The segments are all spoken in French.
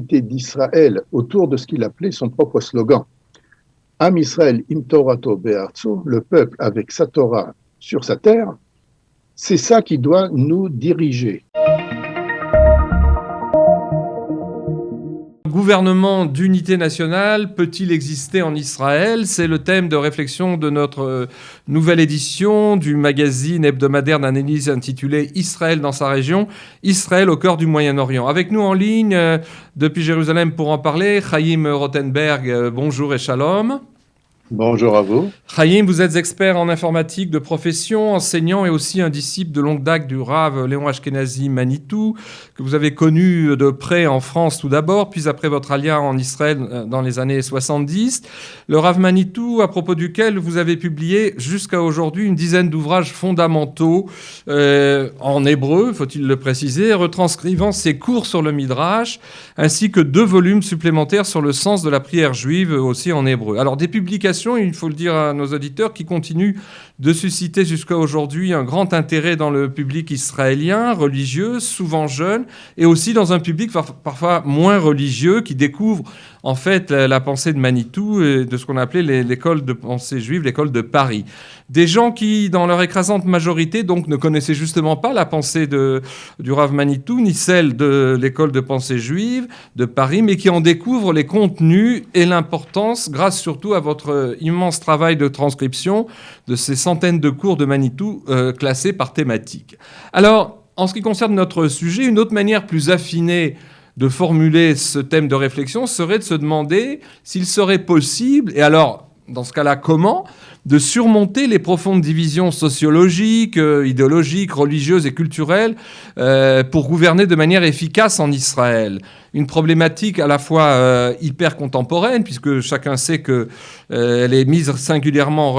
l'unité d'Israël autour de ce qu'il appelait son propre slogan. Am Israël im Torato be'artso, le peuple avec sa Torah sur sa terre, c'est ça qui doit nous diriger. Gouvernement d'unité nationale peut-il exister en Israël? C'est le thème de réflexion de notre nouvelle édition du magazine hebdomadaire d'analyse intitulé Israël dans sa région, Israël au cœur du Moyen-Orient. Avec nous en ligne, depuis Jérusalem pour en parler, Chaim Rothenberg, bonjour et shalom. Bonjour à vous. Chaim, vous êtes expert en informatique de profession, enseignant et aussi un disciple de longue date du Rav Léon Ashkenazi Manitou, que vous avez connu de près en France tout d'abord, puis après votre alia en Israël dans les années 70. Le Rav Manitou, à propos duquel vous avez publié jusqu'à aujourd'hui une dizaine d'ouvrages fondamentaux en hébreu, faut-il le préciser, retranscrivant ses cours sur le Midrash, ainsi que 2 volumes supplémentaires sur le sens de la prière juive, aussi en hébreu. Alors des publications, il faut le dire à nos auditeurs, qui continuent de susciter jusqu'à aujourd'hui un grand intérêt dans le public israélien, religieux, souvent jeune, et aussi dans un public parfois moins religieux, qui découvre en fait la pensée de Manitou et de ce qu'on appelait l'école de pensée juive, l'école de Paris. Des gens qui, dans leur écrasante majorité, donc ne connaissaient justement pas la pensée du Rav Manitou, ni celle de l'école de pensée juive de Paris, mais qui en découvrent les contenus et l'importance, grâce surtout à votre immense travail de transcription de ces centaines de cours de Manitou classés par thématique. Alors, en ce qui concerne notre sujet, une autre manière plus affinée de formuler ce thème de réflexion serait de se demander s'il serait possible, et alors, dans ce cas-là, comment, de surmonter les profondes divisions sociologiques, idéologiques, religieuses et culturelles pour gouverner de manière efficace en Israël. Une problématique à la fois hyper contemporaine, puisque chacun sait qu'elle est mise singulièrement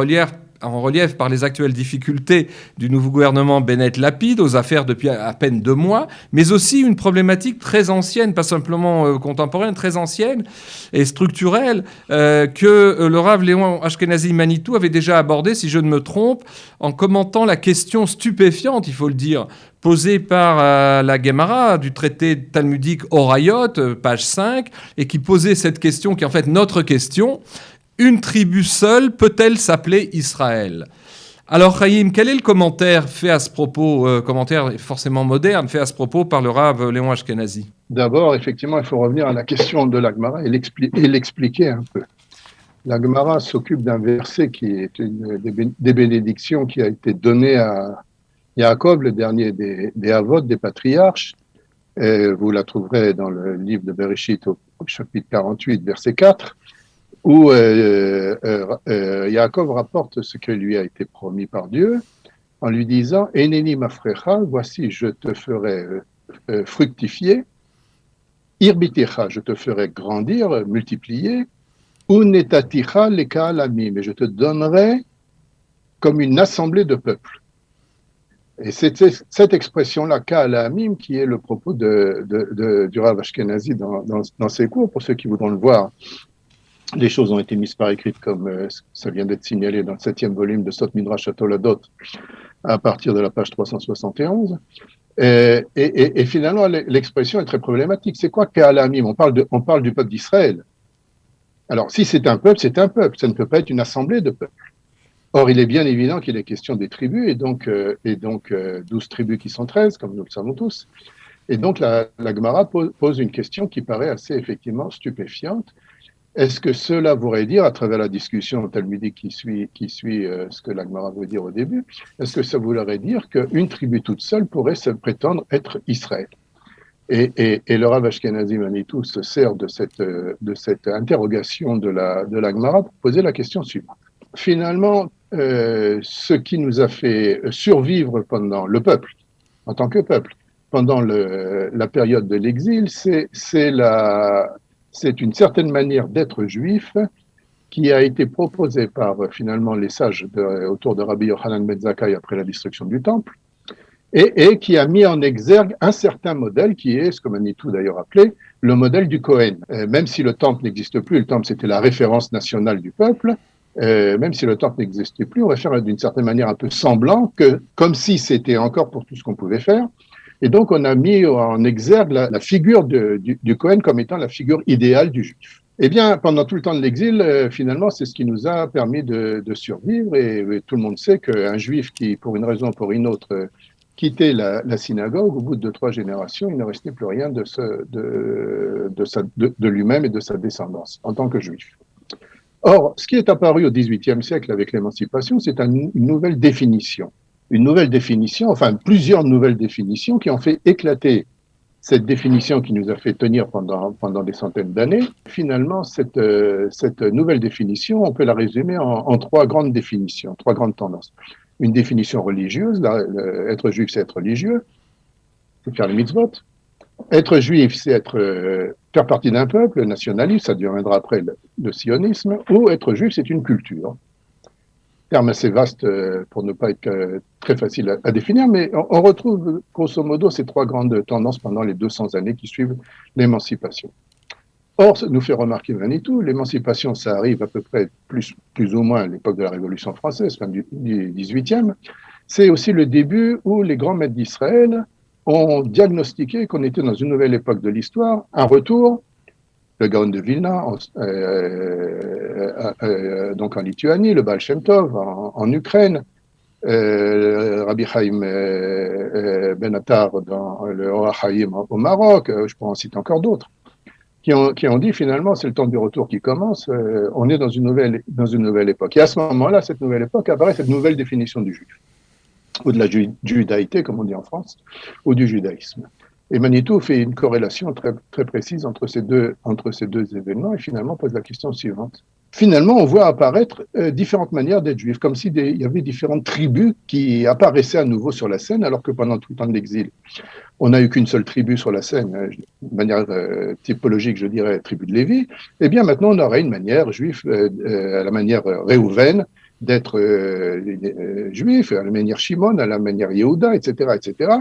en relief par les actuelles difficultés du nouveau gouvernement Bennett-Lapid aux affaires depuis à peine 2 mois, mais aussi une problématique très ancienne, pas simplement contemporaine, très ancienne et structurelle, que le Rav Léon Ashkenazi Manitou avait déjà abordé, si je ne me trompe, en commentant la question stupéfiante, il faut le dire, posée par la Gemara du traité talmudique Horayot, page 5, et qui posait cette question, qui est en fait notre question: une tribu seule peut-elle s'appeler Israël? Alors, Chaim, quel est le commentaire fait à ce propos, commentaire forcément moderne, fait à ce propos par le Rav Léon Ashkenazi? D'abord, effectivement, il faut revenir à la question de la Gemara et l'expliquer un peu. La Gemara s'occupe d'un verset qui est une des bénédictions qui a été donnée à Yaakov, le dernier des Avot, des patriarches. Et vous la trouverez dans le livre de Bereshit au chapitre 48, verset 4. Où Yaakov rapporte ce qui lui a été promis par Dieu en lui disant « Eneni mafrecha, voici je te ferai fructifier, irbiticha, je te ferai grandir, multiplier, unetaticha leka alamim, et je te donnerai comme une assemblée de peuples. » Et c'est cette expression-là, Ka'alamim, qui est le propos du Rav Ashkenazi dans ses cours, pour ceux qui voudront le voir. Les choses ont été mises par écrit, comme ça vient d'être signalé dans le 7e volume de Sot Midrash Toledot, à partir de la page 371. Et finalement, l'expression est très problématique. C'est quoi Ke'alamim? On parle du peuple d'Israël. Alors, si c'est un peuple, c'est un peuple. Ça ne peut pas être une assemblée de peuples. Or, il est bien évident qu'il est question des tribus, et donc 12 tribus qui sont 13, comme nous le savons tous. Et donc, la Gemara pose une question qui paraît assez effectivement stupéfiante. Est-ce que cela voudrait dire, à travers la discussion talmudique qui suit ce que la Gemara veut dire au début, est-ce que ça voudrait dire qu'une tribu toute seule pourrait se prétendre être Israël? Et le Rav Ashkenazi Manitou se sert de cette interrogation de la Gemara pour poser la question suivante. Finalement, ce qui nous a fait survivre pendant le peuple, en tant que peuple, pendant la période de l'exil, c'est une certaine manière d'être juif qui a été proposée par finalement les sages autour de Rabbi Yochanan ben Zakkai après la destruction du temple, et qui a mis en exergue un certain modèle qui est, ce que Manitou d'ailleurs appelait, le modèle du Kohen. Même si le temple n'existe plus, le temple c'était la référence nationale du peuple, même si le temple n'existait plus, on va faire d'une certaine manière un peu semblant que, comme si c'était encore pour tout ce qu'on pouvait faire, Et donc, on a mis en exergue la figure du Cohen comme étant la figure idéale du juif. Eh bien, pendant tout le temps de l'exil, finalement, c'est ce qui nous a permis de survivre. Et tout le monde sait qu'un juif qui, pour une raison ou pour une autre, quittait la synagogue, au bout de 2-3 générations, il ne restait plus rien de lui-même et de sa descendance en tant que juif. Or, ce qui est apparu au XVIIIe siècle avec l'émancipation, c'est une nouvelle définition. Une nouvelle définition, enfin plusieurs nouvelles définitions qui ont fait éclater cette définition qui nous a fait tenir pendant des centaines d'années. Finalement, cette nouvelle définition, on peut la résumer en 3 grandes définitions, 3 grandes tendances. Une définition religieuse, être juif, c'est être religieux, c'est faire les mitzvot. Être juif, c'est faire partie d'un peuple, le nationalisme, ça deviendra après le sionisme, ou être juif, c'est une culture. Terme assez vaste pour ne pas être très facile à définir, mais on retrouve grosso modo ces 3 grandes tendances pendant les 200 années qui suivent l'émancipation. Or, ça nous fait remarquer Manitou, l'émancipation, ça arrive à peu près plus ou moins à l'époque de la Révolution française, fin du 18e. C'est aussi le début où les grands maîtres d'Israël ont diagnostiqué qu'on était dans une nouvelle époque de l'histoire, un retour, le Gaon de Vilna, donc en Lituanie, le Baal Shem Tov en Ukraine, Rabbi Chaim Ben Attar dans le Or HaChaim au Maroc, je pourrais en citer encore d'autres, qui ont dit finalement c'est le temps du retour qui commence, on est dans une nouvelle époque. Et à ce moment-là, cette nouvelle époque, apparaît cette nouvelle définition du juif, ou de la judaïté, comme on dit en France, ou du judaïsme. Et Manitou fait une corrélation très, très précise entre ces deux événements et finalement pose la question suivante. Finalement, on voit apparaître différentes manières d'être juif, comme s'il y avait différentes tribus qui apparaissaient à nouveau sur la scène, alors que pendant tout le temps de l'exil, on n'a eu qu'une seule tribu sur la scène, de manière typologique, je dirais, tribu de Lévi. Eh bien, maintenant, on aurait une manière juive, à la manière Réhouven, d'être juif, à la manière Shimon, à la manière Yehuda, etc., etc.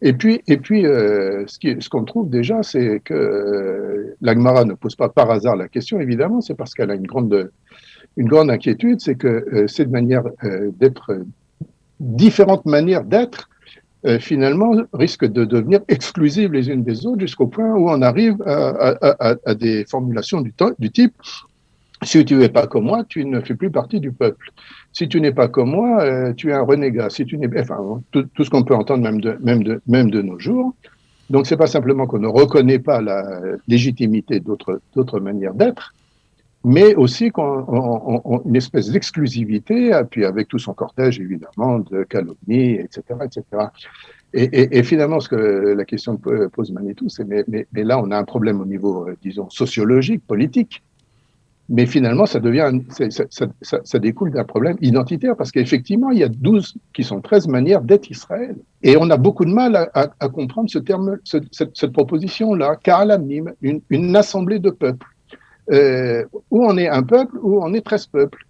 Et puis ce qu'on trouve déjà, c'est que la Gemara ne pose pas par hasard la question, évidemment, c'est parce qu'elle a une grande inquiétude, c'est que cette manière d'être, différentes manières d'être, finalement, risquent de devenir exclusives les unes des autres jusqu'au point où on arrive à des formulations du type « Si tu n'es pas comme moi, tu ne fais plus partie du peuple. Si tu n'es pas comme moi, tu es un renégat. » Si tu n'es, enfin, tout ce qu'on peut entendre même de nos jours. Donc, c'est pas simplement qu'on ne reconnaît pas la légitimité d'autres manières d'être, mais aussi une espèce d'exclusivité, puis avec tout son cortège, évidemment, de calomnie, etc., etc. Et finalement, ce que la question pose Manitou, c'est mais là, on a un problème au niveau, disons, sociologique, politique. Mais finalement, ça découle d'un problème identitaire, parce qu'effectivement, il y a 12 qui sont 13 manières d'être Israël. Et on a beaucoup de mal à comprendre ce terme, cette proposition-là, Ka'alamim, une assemblée de peuples, où on est un peuple, où on est 13 peuples.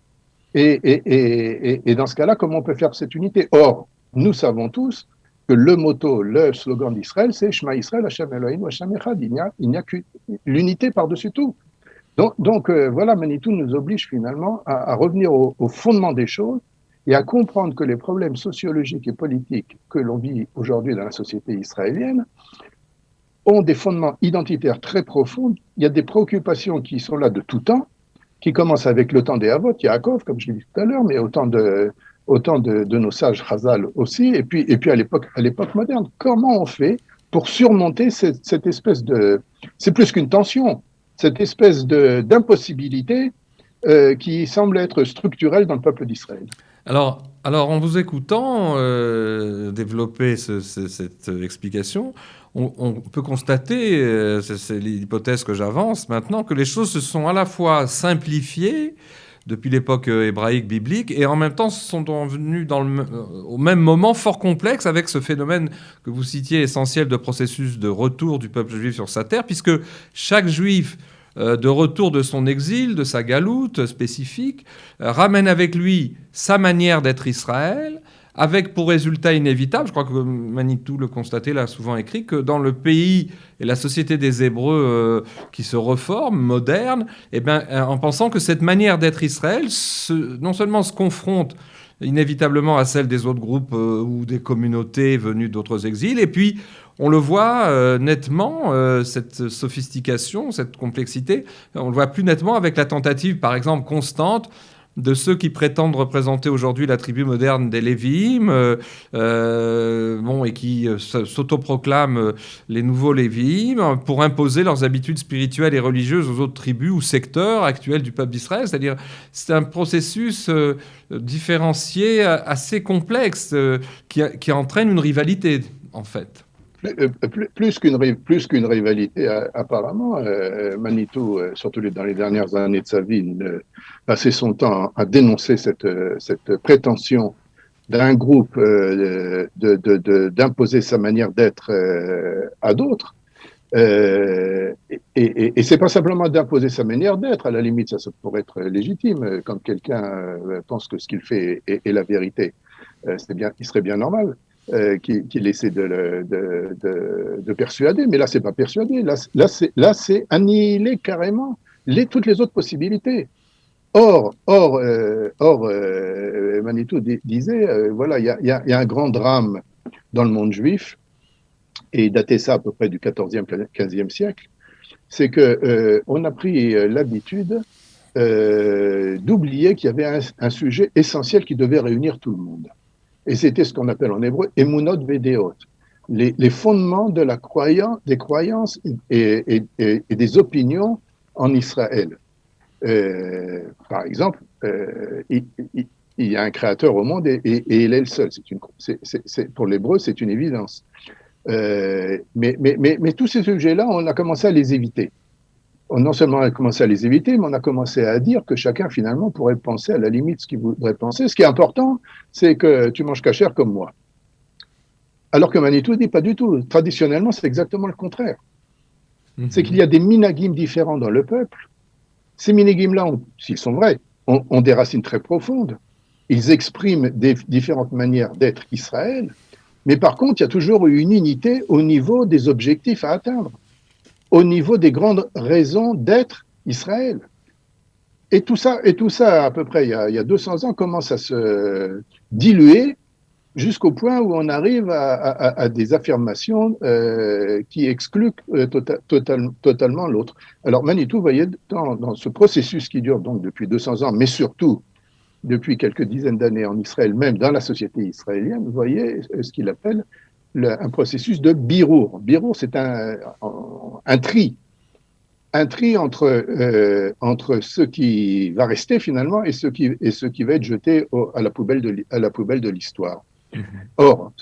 Et dans ce cas-là, comment on peut faire cette unité? Or, nous savons tous que le motto, le slogan d'Israël, c'est Shema Israël, Hashem Eloheinu, Hashem Echad. Il n'y a que l'unité par-dessus tout. Donc voilà, Manitou nous oblige finalement à revenir au fondement des choses et à comprendre que les problèmes sociologiques et politiques que l'on vit aujourd'hui dans la société israélienne ont des fondements identitaires très profonds. Il y a des préoccupations qui sont là de tout temps, qui commencent avec le temps des Avot, Yaakov, comme je l'ai dit tout à l'heure, mais autant de nos sages Chazal aussi, et puis à l'époque moderne. Comment on fait pour surmonter cette espèce de... C'est plus qu'une tension, cette espèce d'impossibilité qui semble être structurelle dans le peuple d'Israël. Alors, en vous écoutant développer cette explication, on peut constater, c'est l'hypothèse que j'avance maintenant, que les choses se sont à la fois simplifiées depuis l'époque hébraïque biblique et en même temps sont devenues au même moment fort complexes avec ce phénomène que vous citiez essentiel de processus de retour du peuple juif sur sa terre, puisque chaque juif de retour de son exil, de sa galoute spécifique, ramène avec lui sa manière d'être Israël, avec pour résultat inévitable, je crois que Manitou le constatait, l'a souvent écrit, que dans le pays et la société des Hébreux qui se reforme, moderne, en pensant que cette manière d'être Israël non seulement se confronte inévitablement à celle des autres groupes ou des communautés venues d'autres exils. Et puis, on le voit nettement, cette sophistication, cette complexité, on le voit plus nettement avec la tentative, par exemple, constante de ceux qui prétendent représenter aujourd'hui la tribu moderne des Lévi'im, et qui s'autoproclament les nouveaux Lévi'im, pour imposer leurs habitudes spirituelles et religieuses aux autres tribus ou secteurs actuels du peuple d'Israël. C'est-à-dire, c'est un processus différencié assez complexe qui entraîne une rivalité, en fait. Plus qu'une rivalité, apparemment, Manitou, surtout dans les dernières années de sa vie, passait son temps à dénoncer cette prétention d'un groupe d'imposer sa manière d'être à d'autres. Et c'est pas simplement d'imposer sa manière d'être, à la limite, ça pourrait être légitime quand quelqu'un pense que ce qu'il fait est la vérité. Il serait bien normal. Qu'il essaie de persuader, mais là, c'est pas persuader, là, c'est annihiler carrément toutes les autres possibilités. Or, Manitou disait, voilà, il y a un grand drame dans le monde juif, et il datait ça à peu près du 14e, 15e siècle, c'est que on a pris l'habitude d'oublier qu'il y avait un sujet essentiel qui devait réunir tout le monde. Et c'était ce qu'on appelle en hébreu Emunot Vedeot, les fondements de des croyances et des opinions en Israël. Par exemple, il y a un créateur au monde et il est le seul. Pour l'hébreu, c'est une évidence. Mais tous ces sujets-là, on a commencé à les éviter. Non seulement on a commencé à les éviter, mais on a commencé à dire que chacun, finalement, pourrait penser à la limite ce qu'il voudrait penser. Ce qui est important, c'est que tu manges cachère comme moi. Alors que Manitou dit pas du tout. Traditionnellement, c'est exactement le contraire. C'est qu'il y a des minagim différents dans le peuple. Ces minagim-là, s'ils sont vrais, ont des racines très profondes. Ils expriment des différentes manières d'être Israël. Mais par contre, il y a toujours une unité au niveau des objectifs à atteindre, au niveau des grandes raisons d'être Israël. Et tout ça, à peu près, il y a 200 ans, commence à se diluer jusqu'au point où on arrive à des affirmations qui excluent totalement l'autre. Alors Manitou, vous voyez, dans ce processus qui dure donc depuis 200 ans, mais surtout depuis quelques dizaines d'années en Israël, même dans la société israélienne, vous voyez ce qu'il appelle un processus de birour. Birour, c'est un tri. Un tri entre ce qui va rester finalement et ce qui va être jeté à la poubelle de l'histoire. Or,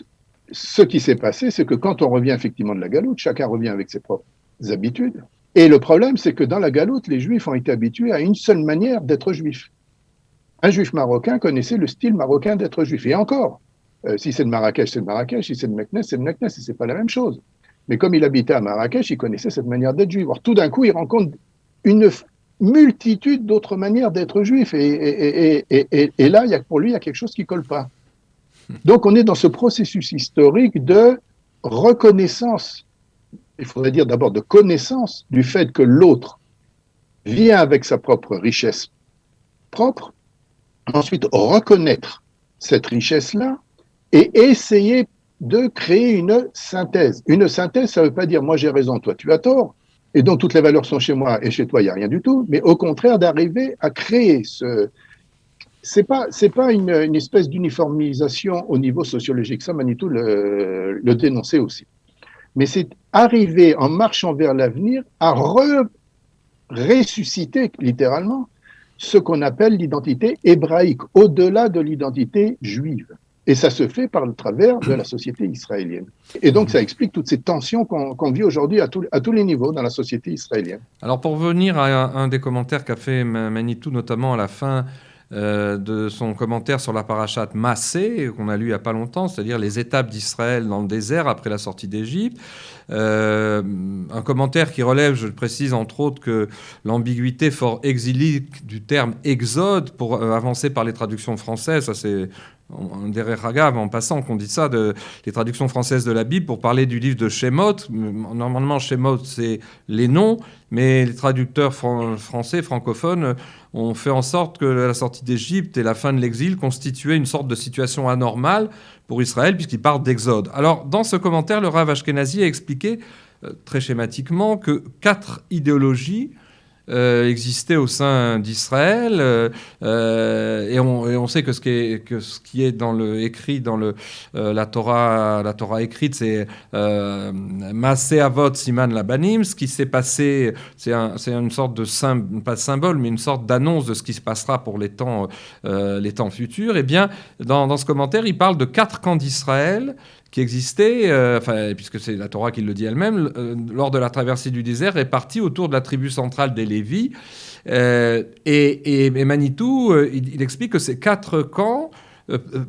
ce qui s'est passé, c'est que quand on revient effectivement de la galoute, chacun revient avec ses propres habitudes. Et le problème, c'est que dans la galoute, les Juifs ont été habitués à une seule manière d'être juif. Un Juif marocain connaissait le style marocain d'être juif. Et encore, si c'est de Marrakech, c'est de Marrakech. Si c'est de Meknès, c'est de Meknès. Et c'est pas la même chose. Mais comme il habitait à Marrakech, il connaissait cette manière d'être juif. Alors, tout d'un coup, il rencontre une multitude d'autres manières d'être juif. Et là, pour lui, il y a quelque chose qui colle pas. Donc, on est dans ce processus historique de reconnaissance, il faudrait dire d'abord de connaissance du fait que l'autre vient avec sa propre richesse propre, ensuite reconnaître cette richesse-là et essayer de créer une synthèse. Une synthèse, ça ne veut pas dire moi j'ai raison, toi tu as tort, et donc toutes les valeurs sont chez moi et chez toi il n'y a rien du tout, mais au contraire d'arriver à créer c'est pas une espèce d'uniformisation au niveau sociologique, ça Manitou le dénonçait aussi. Mais c'est arriver en marchant vers l'avenir à ressusciter littéralement ce qu'on appelle l'identité hébraïque, au-delà de l'identité juive. Et ça se fait par le travers de la société israélienne. Et donc ça explique toutes ces tensions qu'on vit aujourd'hui à tous les niveaux dans la société israélienne. Alors pour revenir à un des commentaires qu'a fait Manitou, notamment à la fin de son commentaire sur la parachate Massé, qu'on a lu il n'y a pas longtemps, c'est-à-dire les étapes d'Israël dans le désert après la sortie d'Égypte. Un commentaire qui relève, je le précise entre autres, que l'ambiguïté fort exilique du terme exode pour avancer par les traductions françaises, ça c'est derrière Hagav, en passant, qu'on dit ça, les traductions françaises de la Bible pour parler du livre de Shemot. Normalement, Shemot, c'est les noms, mais les traducteurs français, francophones, ont fait en sorte que la sortie d'Égypte et la fin de l'exil constituaient une sorte de situation anormale pour Israël, puisqu'il parle d'exode. Alors, dans ce commentaire, le Rav Ashkenazi a expliqué, très schématiquement, que 4 idéologies existait au sein d'Israël, et on sait que ce qui est écrit dans la Torah écrite, c'est Maaseh Avot Siman Labanim. Ce qui s'est passé, c'est une sorte de pas de symbole, mais une sorte d'annonce de ce qui se passera pour les temps futurs. Et bien, dans ce commentaire, il parle de 4 camps d'Israël qui existait, puisque c'est la Torah qui le dit elle-même, lors de la traversée du désert, répartie autour de la tribu centrale des Lévis. Et Manitou, il explique que ces 4 camps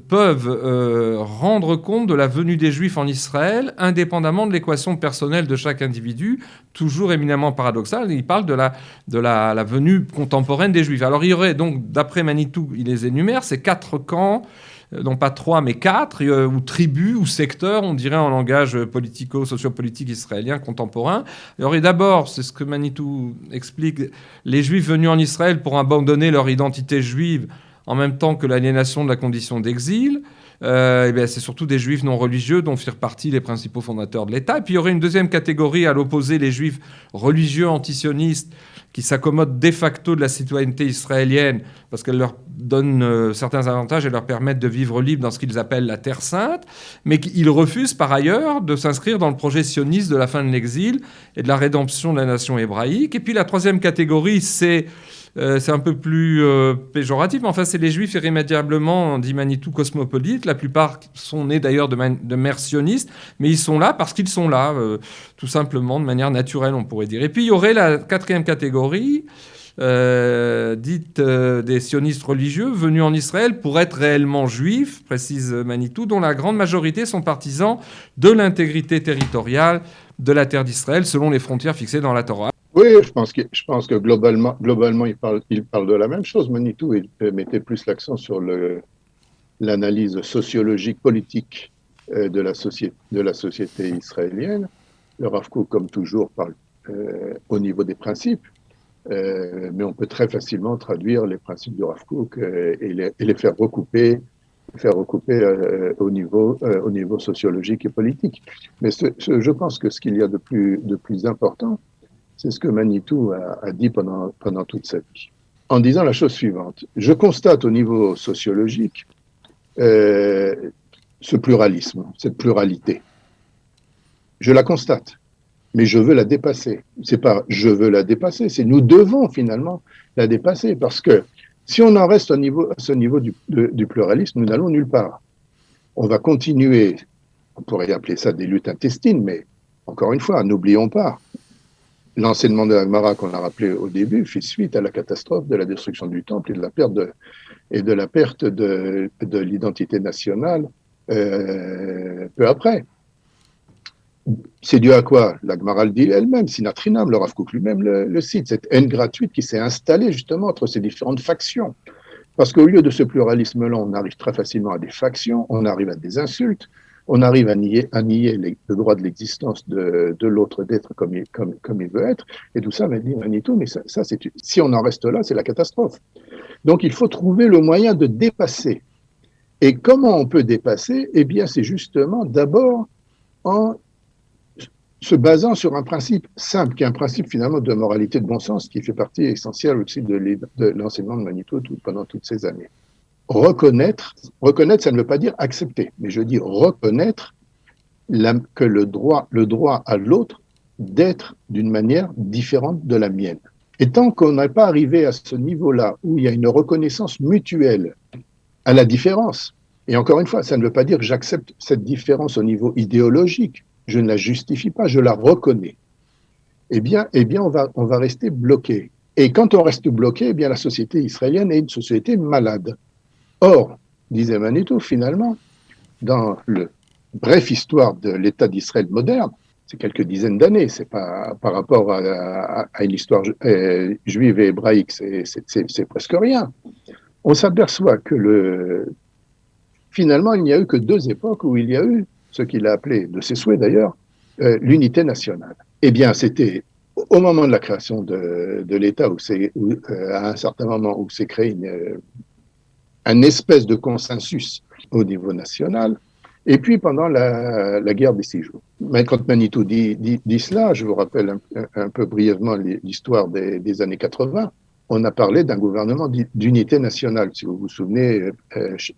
peuvent rendre compte de la venue des Juifs en Israël, indépendamment de l'équation personnelle de chaque individu, toujours éminemment paradoxale. Il parle de la venue contemporaine des Juifs. Alors il y aurait donc, d'après Manitou, il les énumère, ces 4 camps, non pas 3 mais 4, ou tribus ou secteurs, on dirait en langage sociopolitique israélien contemporain. Alors, et d'abord, c'est ce que Manitou explique, les Juifs venus en Israël pour abandonner leur identité juive en même temps que l'aliénation de la condition d'exil. C'est surtout des Juifs non religieux dont firent partie les principaux fondateurs de l'État. Et puis il y aurait une deuxième catégorie à l'opposé, les Juifs religieux antisionistes qui s'accommodent de facto de la citoyenneté israélienne parce qu'elle leur donne certains avantages et leur permettent de vivre libre dans ce qu'ils appellent la Terre Sainte, mais ils refusent par ailleurs de s'inscrire dans le projet sioniste de la fin de l'exil et de la rédemption de la nation hébraïque. Et puis la troisième catégorie, c'est un peu plus péjoratif, mais enfin, c'est les Juifs irrémédiablement, dit Manitou, cosmopolites. La plupart sont nés d'ailleurs de mères sionistes, mais ils sont là parce qu'ils sont là, tout simplement, de manière naturelle, on pourrait dire. Et puis, il y aurait la quatrième catégorie, dite des sionistes religieux, venus en Israël pour être réellement juifs, précise Manitou, dont la grande majorité sont partisans de l'intégrité territoriale de la terre d'Israël, selon les frontières fixées dans la Torah. Oui, je pense que globalement il parle de la même chose. Manitou, il mettait plus l'accent sur l'analyse sociologique, politique de la société israélienne. Le Rav Kook, comme toujours, parle au niveau des principes, mais on peut très facilement traduire les principes du Rav Kook et les faire recouper au niveau sociologique et politique. Mais je pense que ce qu'il y a de plus important, c'est ce que Manitou a dit pendant toute sa vie, en disant la chose suivante. Je constate au niveau sociologique ce pluralisme, cette pluralité. Je la constate, mais je veux la dépasser. C'est pas je veux la dépasser, c'est nous devons finalement la dépasser, parce que si on en reste à ce niveau du pluralisme, nous n'allons nulle part. On va continuer, on pourrait appeler ça des luttes intestines, mais encore une fois, n'oublions pas, l'enseignement de la Gemara qu'on a rappelé au début fait suite à la catastrophe de la destruction du temple et de la perte de l'identité nationale peu après. C'est dû à quoi? La Gemara le dit elle-même, Sinatrinam, le Rav Kook lui-même le cite, cette haine gratuite qui s'est installée justement entre ces différentes factions. Parce qu'au lieu de ce pluralisme-là, on arrive très facilement à des factions, on arrive à des insultes, on arrive à nier le droit de l'existence de l'autre d'être comme il veut être, et tout ça, Manitou, mais ça si on en reste là, c'est la catastrophe. Donc il faut trouver le moyen de dépasser. Et comment on peut dépasser? Eh bien, c'est justement d'abord en se basant sur un principe simple, qui est un principe finalement de moralité de bon sens, qui fait partie essentielle aussi de l'enseignement de Manitou pendant toutes ces années. Reconnaître, ça ne veut pas dire accepter, mais je dis reconnaître que le droit à l'autre d'être d'une manière différente de la mienne. Et tant qu'on n'est pas arrivé à ce niveau-là, où il y a une reconnaissance mutuelle à la différence, et encore une fois, ça ne veut pas dire que j'accepte cette différence au niveau idéologique, je ne la justifie pas, je la reconnais, eh bien on va rester bloqué. Et quand on reste bloqué, eh bien la société israélienne est une société malade. Or, disait Manitou, finalement, dans le bref histoire de l'État d'Israël moderne, c'est quelques dizaines d'années, c'est pas par rapport à une histoire juive et hébraïque, c'est presque rien. On s'aperçoit que finalement, il n'y a eu que 2 époques où il y a eu ce qu'il a appelé, de ses souhaits d'ailleurs, l'unité nationale. Eh bien, c'était au moment de la création de l'État, à un certain moment où s'est créé un espèce de consensus au niveau national, et puis pendant la guerre des 6 jours. Mais quand Manitou dit cela, je vous rappelle un peu brièvement l'histoire des années 80, on a parlé d'un gouvernement d'unité nationale, si vous vous souvenez,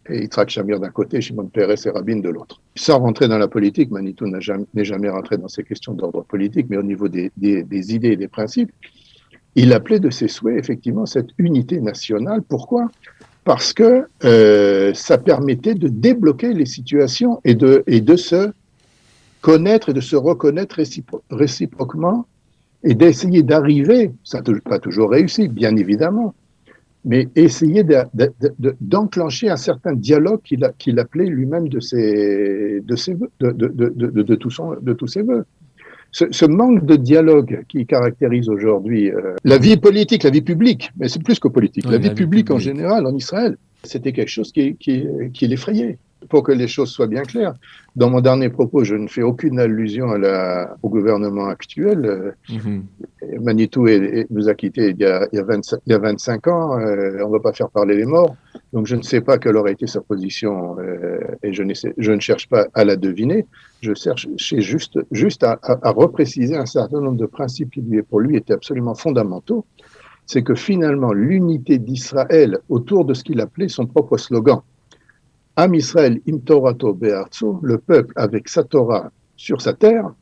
Yitzhak Shamir d'un côté, Shimon Peres et Rabin de l'autre. Sans rentrer dans la politique, Manitou n'est jamais rentré dans ces questions d'ordre politique, mais au niveau des idées et des principes, il appelait de ses souhaits effectivement cette unité nationale. Pourquoi ? Parce que ça permettait de débloquer les situations et de se connaître et de se reconnaître réciproquement et d'essayer d'arriver, ça n'a pas toujours réussi, bien évidemment, mais essayer d'enclencher un certain dialogue qu'il appelait lui-même de tous ses voeux. Ce manque de dialogue qui caractérise aujourd'hui la vie politique, la vie publique, mais c'est plus que politique, la vie publique en général en Israël, c'était quelque chose qui l'effrayait. Pour que les choses soient bien claires, dans mon dernier propos, je ne fais aucune allusion au gouvernement actuel. Manitou nous a quittés il y a 25 ans, on ne va pas faire parler les morts, donc je ne sais pas quelle aurait été sa position et je ne cherche pas à la deviner, je cherche juste à repréciser un certain nombre de principes qui pour lui étaient absolument fondamentaux. C'est que finalement l'unité d'Israël autour de ce qu'il appelait son propre slogan, Am Israël im Torato be'artzu, le peuple avec sa Torah sur sa terre,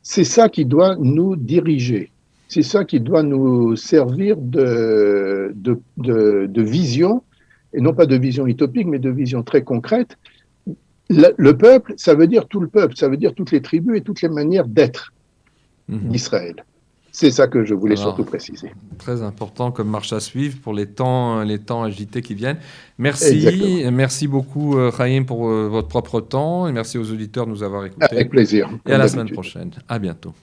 c'est ça qui doit nous diriger. C'est ça qui doit nous servir de vision, et non pas de vision utopique, mais de vision très concrète. Le peuple, ça veut dire tout le peuple, ça veut dire toutes les tribus et toutes les manières d'être d'Israël. C'est ça que je voulais surtout préciser. Très important comme marche à suivre pour les temps agités qui viennent. Merci beaucoup Chaim pour votre propre temps et merci aux auditeurs de nous avoir écoutés. Avec plaisir. Et à la semaine prochaine. À bientôt.